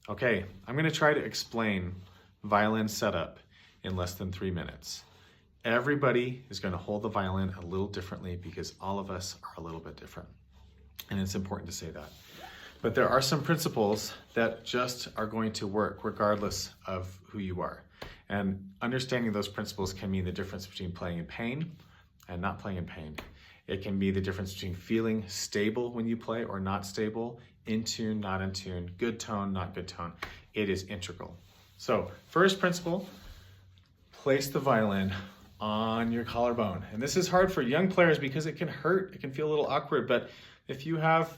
Okay, I'm going to try to explain violin setup in less than 3 minutes. Everybody is going to hold the violin a little differently because all of us are a little bit different. And it's important to say that. But there are some principles that just are going to work regardless of who you are. And understanding those principles can mean the difference between playing in pain and not playing in pain. It can be the difference between feeling stable when you play or not stable, in tune, not in tune, good tone, not good tone. It is integral. So first principle, place the violin on your collarbone. And this is hard for young players because it can hurt, it can feel a little awkward, but if you have,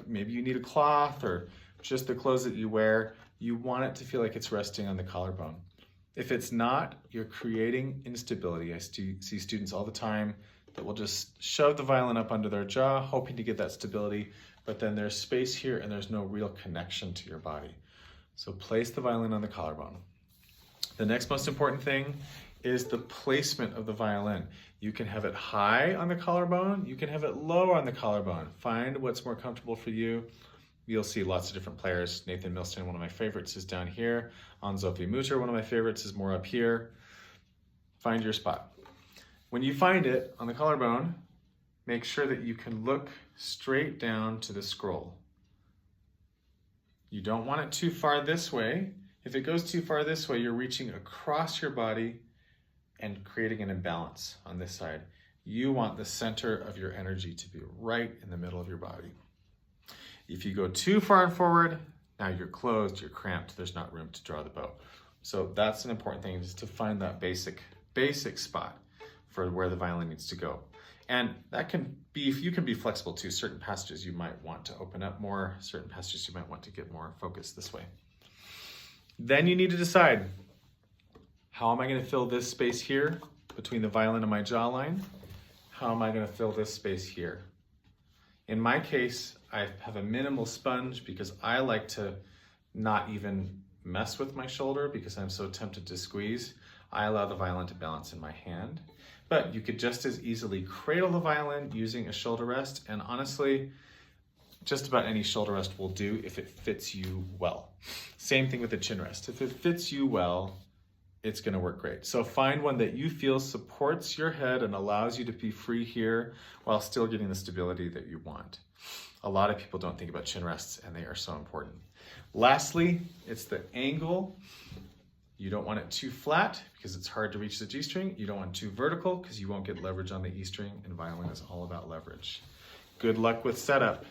maybe you need a cloth or just the clothes that you wear, you want it to feel like it's resting on the collarbone. If it's not, you're creating instability. I see students all the time that will just shove the violin up under their jaw, hoping to get that stability, but then there's space here and there's no real connection to your body. So place the violin on the collarbone. The next most important thing is the placement of the violin. You can have it high on the collarbone, you can have it low on the collarbone. Find what's more comfortable for you. You'll see lots of different players. Nathan Milstein, one of my favorites, is down here. Anzofi Mutter, one of my favorites, is more up here. Find your spot. When you find it on the collarbone, make sure that you can look straight down to the scroll. You don't want it too far this way. If it goes too far this way, you're reaching across your body and creating an imbalance on this side. You want the center of your energy to be right in the middle of your body. If you go too far and forward, now you're closed, you're cramped, there's not room to draw the bow. So that's an important thing, is to find that basic spot for where the violin needs to go. And that can be, you can be flexible too. Certain passages you might want to open up more, certain passages you might want to get more focused this way. Then you need to decide, how am I going to fill this space here between the violin and my jawline? How am I going to fill this space here? In my case, I have a minimal sponge because I like to not even mess with my shoulder because I'm so tempted to squeeze. I allow the violin to balance in my hand. But you could just as easily cradle the violin using a shoulder rest, and honestly, just about any shoulder rest will do if it fits you well. Same thing with the chin rest. If it fits you well, it's going to work great. So find one that you feel supports your head and allows you to be free here while still getting the stability that you want. A lot of people don't think about chin rests, and they are so important. Lastly, it's the angle. You don't want it too flat because it's hard to reach the G string. You don't want it too vertical because you won't get leverage on the E string, and violin is all about leverage. Good luck with setup.